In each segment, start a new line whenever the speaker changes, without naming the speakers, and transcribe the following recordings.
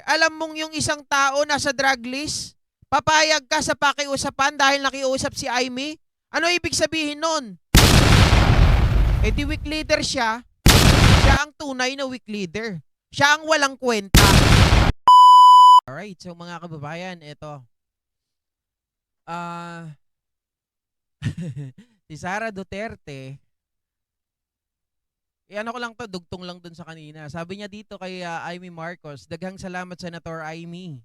alam mong yung isang tao nasa drug list, papayag ka sa pakiusapan dahil nakiusap si Aimee? Ano ibig sabihin nun? Eh di weak leader siya. Siya ang tunay na weak leader. Siya ang walang kwenta. Alright, so mga kababayan, ito. Si Sara Duterte, ano ko lang to, dugtong lang dun sa kanina. Sabi niya dito kay Aimee Marcos, daghang salamat Senator Aimee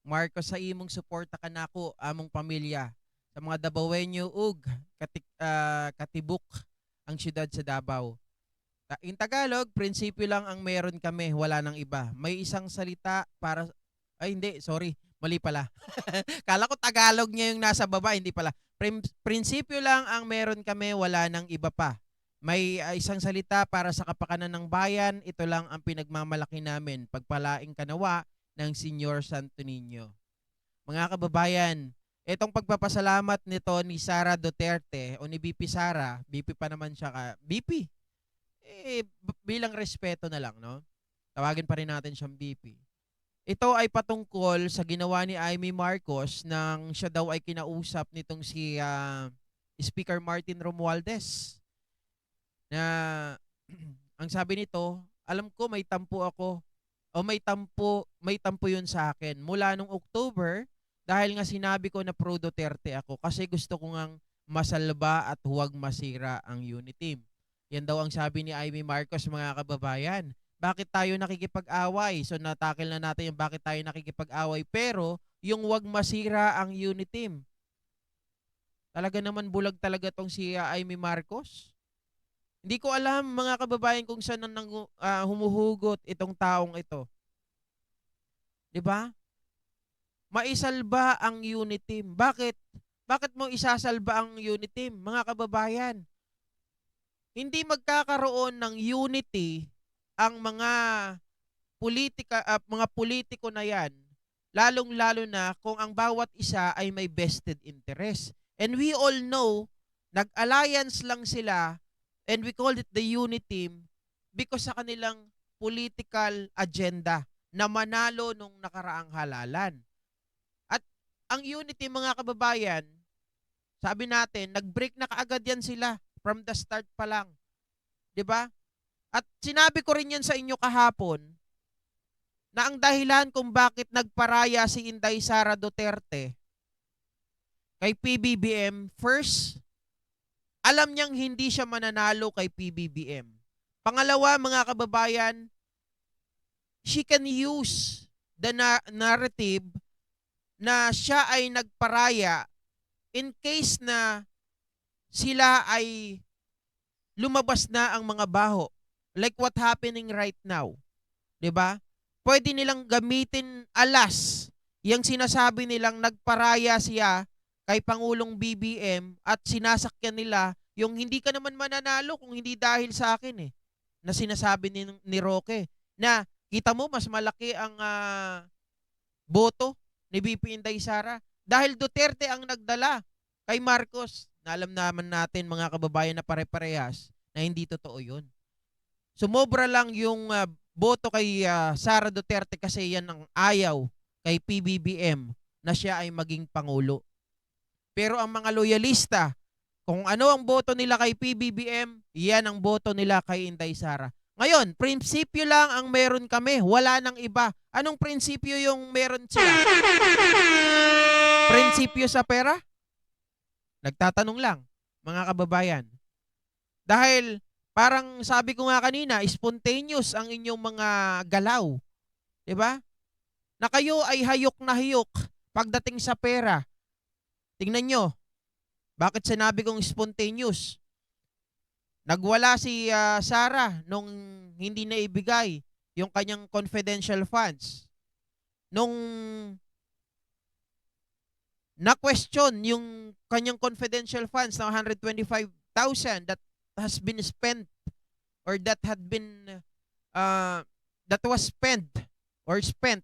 Marcos sa imong suporta kanako among pamilya sa mga Dabawenyo ug katibuk ang siyudad sa Davao. In Tagalog, prinsipyo lang ang meron kami, wala nang iba. May isang salita para ay hindi, sorry, mali pala. Kala ko Tagalog niya yung nasa baba, hindi pala. Prinsipyo lang ang meron kami, wala nang iba pa. May isang salita para sa kapakanan ng bayan, ito lang ang pinagmamalaki namin. Pagpalaing kanawa ng Senyor Santo Niño. Mga kababayan, itong pagpapasalamat nito ni Sara Duterte o ni BP Sara, BP pa naman siya BP, bilang respeto na lang, no? Tawagin pa rin natin siyang BP. Ito ay patungkol sa ginawa ni Aimee Marcos nang siya daw ay kinausap nitong si Speaker Martin Romualdez. Na ang sabi nito, alam ko may tampo ako o may tampo yun sa akin. Mula nung October, dahil nga sinabi ko na pro Duterte ako kasi gusto ko ngang masalba at huwag masira ang Uniteam. Yan daw ang sabi ni Aimee Marcos, mga kababayan. Bakit tayo nakikipag-away? So natakil na natin yung bakit tayo nakikipag-away. Pero yung wag masira ang Uniteam. Talaga naman bulag talaga tong si Aimee Marcos. Hindi ko alam mga kababayan kung saan humuhugot itong taong ito. 'Di ba? Maisalba ang Uniteam. Bakit? Bakit mo isasalba ang Uniteam, mga kababayan? Hindi magkakaroon ng unity ang mga mga politiko na yan, lalong-lalo na kung ang bawat isa ay may vested interest. And we all know, nag-alliance lang sila and we call it the Uniteam because sa kanilang political agenda na manalo nung nakaraang halalan. At ang Unity, mga kababayan, sabi natin, nag-break na kaagad yan sila from the start pa lang. 'Di ba? At sinabi ko rin yan sa inyo kahapon na ang dahilan kung bakit nagparaya si Inday Sara Duterte kay PBBM, first, alam niyang hindi siya mananalo kay PBBM. Pangalawa, mga kababayan, she can use the narrative na siya ay nagparaya in case na sila ay lumabas na ang mga baho. Like what happening right now. 'Di ba? Pwede nilang gamitin alas yung sinasabi nilang nagparaya siya kay Pangulong BBM at sinasakyan nila yung hindi ka naman mananalo kung hindi dahil sa akin na sinasabi ni Roque na kita mo mas malaki ang boto ni BP Inday Sara dahil Duterte ang nagdala kay Marcos. Na alam naman natin mga kababayan na pare-parehas na hindi totoo yun. Sumobra lang yung boto kay Sara Duterte kasi yan ang ayaw kay PBBM na siya ay maging Pangulo. Pero ang mga loyalista, kung ano ang boto nila kay PBBM, yan ang boto nila kay Inday Sara. Ngayon, prinsipyo lang ang meron kami, wala nang iba. Anong prinsipyo yung meron sila? Prinsipyo sa pera? Nagtatanong lang, mga kababayan. Dahil parang sabi ko nga kanina, spontaneous ang inyong mga galaw. 'Di ba? Na kayo ay hayok na hayok pagdating sa pera. Tingnan nyo, bakit sinabi kong spontaneous? Nagwala si Sara nung hindi na ibigay yung kanyang confidential funds. Nung na-question yung kanyang confidential funds na 125,000 that has been spent or that was spent or spent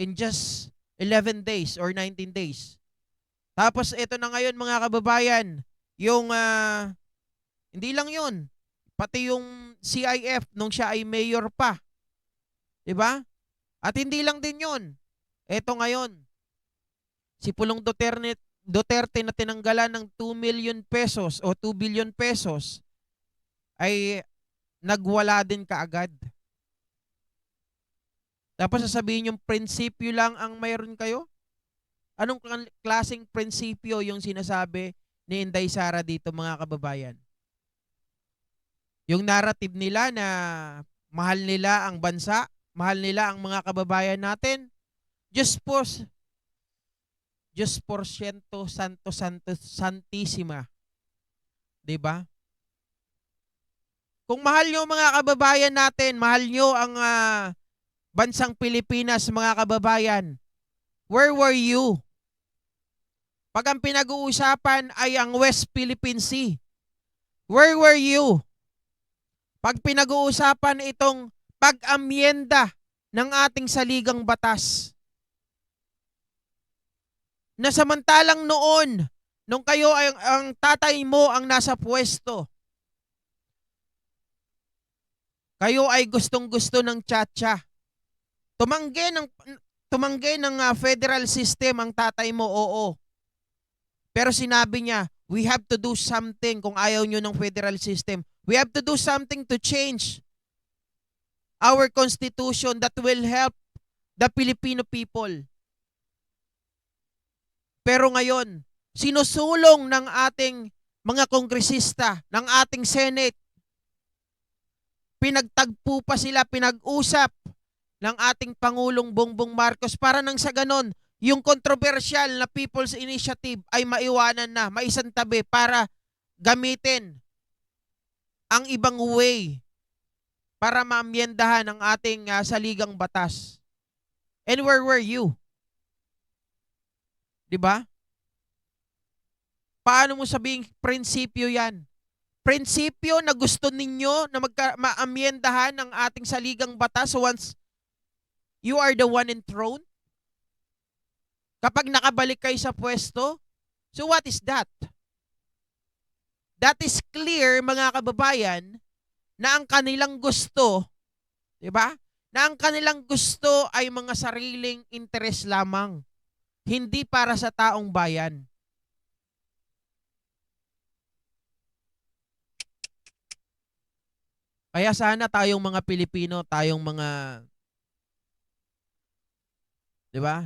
in just 11 days or 19 days. Tapos ito na ngayon mga kababayan, yung hindi lang yun, pati yung CIF nung siya ay mayor pa. 'Di ba? At hindi lang din yun. Eto ngayon, si Pulong Duterte na tinanggalan ng 2 million pesos o 2 billion pesos ay nagwala din kaagad. Tapos sasabihin yung prinsipyo lang ang mayroon kayo? Anong klaseng prinsipyo yung sinasabi ni Inday Sara dito, mga kababayan? Yung narrative nila na mahal nila ang bansa, mahal nila ang mga kababayan natin, Diyos po, Diyos porsyento, santo, santo, santissima. Diba? Kung mahal nyo mga kababayan natin, mahal nyo ang bansang Pilipinas, mga kababayan, where were you? Pag ang pinag-uusapan ay ang West Philippine Sea, where were you? Pag pinag-uusapan itong pag-amyenda ng ating saligang batas, na samantalang noon, nung kayo ay ang tatay mo ang nasa pwesto, kayo ay gustong-gusto ng tsa-tsa. Tumanggi ng federal system ang tatay mo, oo. Pero sinabi niya, we have to do something kung ayaw nyo ng federal system. We have to do something to change our constitution that will help the Filipino people. Pero ngayon, sinusulong ng ating mga kongresista, ng ating Senate, pinagtagpo pa sila, pinag-usap ng ating Pangulong Bongbong Marcos para nang sa ganon, yung controversial na People's Initiative ay maiwanan na, maisantabi para gamitin ang ibang way para maamyendahan ang ating saligang batas. And where were you? Diba? Paano mo sabing prinsipyo yan? Prinsipyo na gusto ninyo na maamyendahan ang ating saligang batas once you are the one enthroned? Kapag nakabalik kayo sa pwesto? So what is that? That is clear, mga kababayan, na ang kanilang gusto, di ba? Na ang kanilang gusto ay mga sariling interes lamang, hindi para sa taong bayan. Kaya sana tayong mga Pilipino, tayong mga, di ba?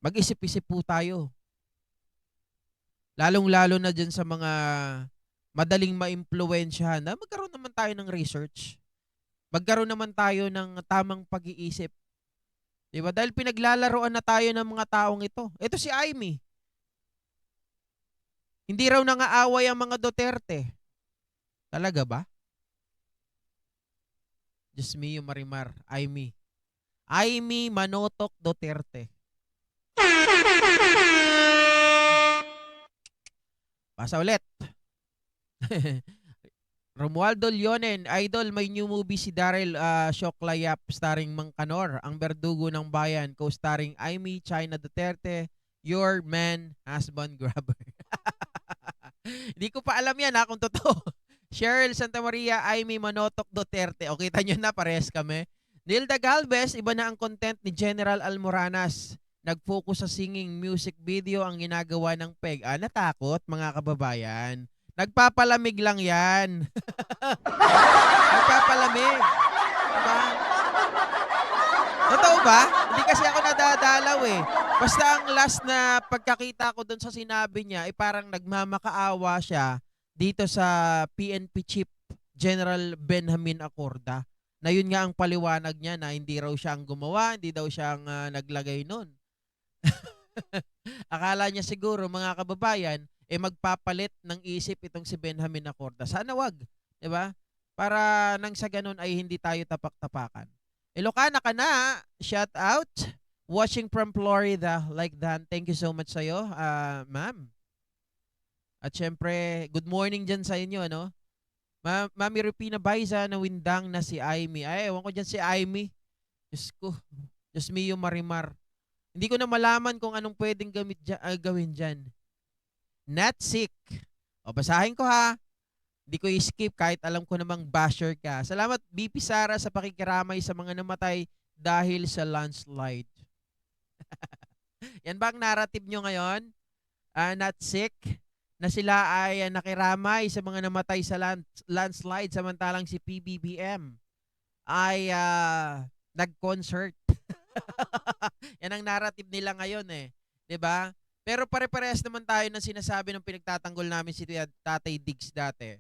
Mag-isip-isip po tayo. Lalong-lalo na dyan sa mga madaling maimpluwensyahan na magkaroon naman tayo ng research. Magkaroon naman tayo ng tamang pag-iisip. Diba? Dahil pinaglalaroan na tayo ng mga taong ito. Ito si Amy. Hindi raw nangaaway ang mga Duterte. Talaga ba? Diyos mio, Marimar. Amy. Amy Manotok Duterte. Pasa ulit. Romualdo Leonen, Idol, may new movie si Daryl Shoklayap starring Mang Kanor, ang berdugo ng bayan, co-starring Amy China Duterte, your man, husband grabber. Hindi ko pa alam yan kung totoo. Cheryl Santa Maria, Amy Manotok Duterte. O kita nyo na, parehas kami. Nilda Galvez, iba na ang content ni General Almoranas. Nag-focus sa singing music video ang ginagawa ng PEG. Natakot, mga kababayan. Nagpapalamig lang yan. Nagpapalamig. Diba? Totoo ba? Hindi kasi ako nadadalaw eh. Basta ang last na pagkakita ko doon sa sinabi niya, ay parang nagmamakaawa siya dito sa PNP Chief General Benjamin Acorda. Na yun nga ang paliwanag niya na hindi raw siya ang gumawa, hindi daw siya ang naglagay nun. Akala niya siguro, mga kababayan, magpapalit ng isip itong si Benjamin Acorda. Sana wag, 'di ba? Para nang sa ganun ay hindi tayo tapak-tapakan. Ilocana ka na, shout out. Watching from Florida, like that. Thank you so much sa'yo, ma'am. At syempre, good morning dyan sa inyo, no? Mami Rupina Baiza na windang na si Amy. Ay, ewan ko dyan si Amy. Diyos ko. Diyos mio, Marimar. Hindi ko na malaman kung anong pwedeng gawin dyan. Not sick. O, basahin ko ha. Hindi ko i-skip kahit alam ko namang basher ka. Salamat, BP Sara, sa pakikiramay sa mga namatay dahil sa landslide. Yan ba ang narrative nyo ngayon? Not sick? Na sila ay nakiramay sa mga namatay sa landslide samantalang si PBBM ay nag-concert. Yan ang narrative nila ngayon eh. 'Di ba? Pero pare-parehas naman tayo ng sinasabi ng pinagtatanggol namin si Tatay Diggs dati.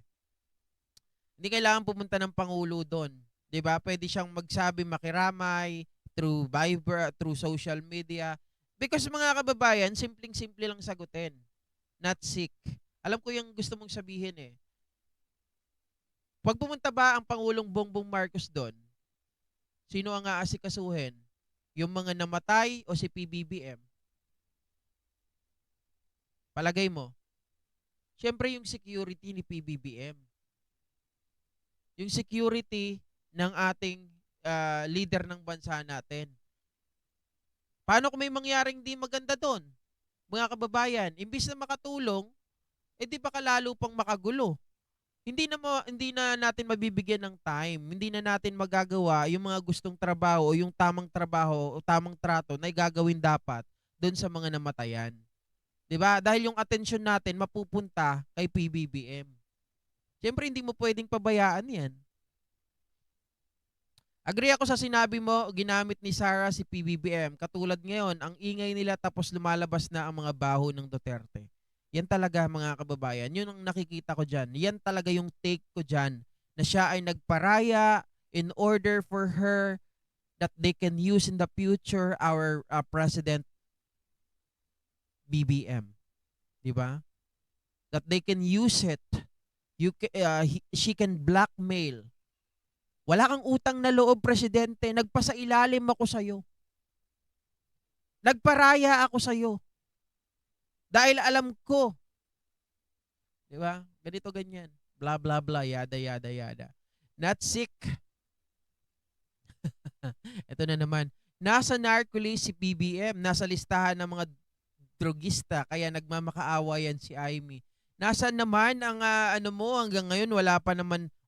Hindi kailangan pumunta ng Pangulo doon. 'Di ba? Pwede siyang magsabi makiramay through Viber, through social media. Because mga kababayan, simpleng-simple lang sagutin. Not sick. Alam ko yung gusto mong sabihin eh. Pag pumunta ba ang Pangulong Bongbong Marcos doon, sino ang aasikasuhin? Yung mga namatay o si PBBM? Palagay mo. Siyempre yung security ni PBBM. Yung security ng ating leader ng bansa natin. Paano kung may mangyaring di maganda doon? Mga kababayan, imbis na makatulong, di pa kalalo pang makagulo. Hindi na natin mabibigyan ng time. Hindi na natin magagawa yung mga gustong trabaho o yung tamang trabaho o tamang trato na gagawin dapat doon sa mga namatayan. 'Di ba? Dahil yung atensyon natin mapupunta kay PBBM. Siyempre hindi mo pwedeng pabayaan 'yan. Agree ako sa sinabi mo, ginamit ni Sarah si PBBM. Katulad ngayon, ang ingay nila tapos lumalabas na ang mga baho ng Duterte. Yan talaga mga kababayan. Yun ang nakikita ko dyan. Yan talaga yung take ko dyan. Na siya ay nagparaya in order for her that they can use in the future our President BBM. Diba? That they can use it. She can blackmail. Wala kang utang na loob, Presidente. Nagpasailalim ako sa'yo. Nagparaya ako sa'yo. Dahil alam ko. Di ba? Ganito, ganyan. Blah, blah, blah. Yada, yada, yada. Not sick. Ito na naman. Nasa narcolis si BBM. Nasa listahan ng mga drogista. Kaya nagmamakaawa yan si Amy. Nasaan naman ang hanggang ngayon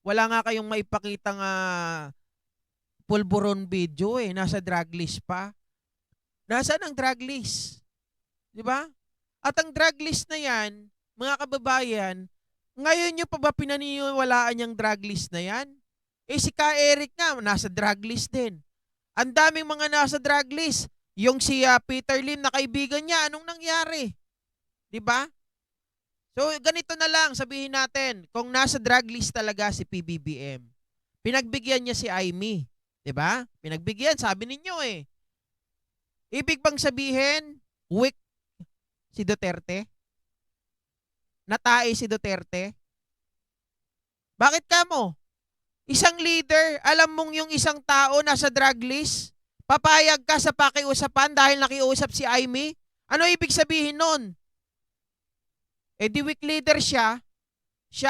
wala nga kayong maipakitang pulburon video eh. Nasa drug list pa. Nasaan ang drug list? Di ba? At ang drug list na yan, mga kababayan, ngayon nyo pa ba pinaniniwalaan yung drug list na yan? Eh si Ka Eric nga, nasa drug list din. Ang daming mga nasa drug list. Yung si Peter Lim na kaibigan niya, anong nangyari? Di ba? So, ganito na lang, sabihin natin, kung nasa drug list talaga si PBBM, pinagbigyan niya si Amy. Diba? Pinagbigyan, sabi ninyo eh. Ibig bang sabihin, weak si Duterte? Natae si Duterte? Bakit ka mo? Isang leader, alam mong yung isang tao nasa drug list, papayag ka sa pakiusapan dahil nakiusap si Amy? Ano ibig sabihin nun? Eh di weak leader siya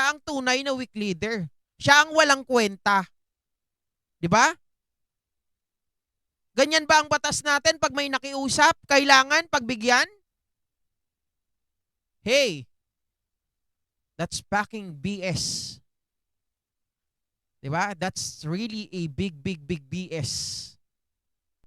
ang tunay na weak leader. Siya ang walang kwenta. Di ba? Ganyan ba ang batas natin pag may nakiusap, kailangan pagbigyan? Hey, that's fucking BS. Di ba? That's really a big BS.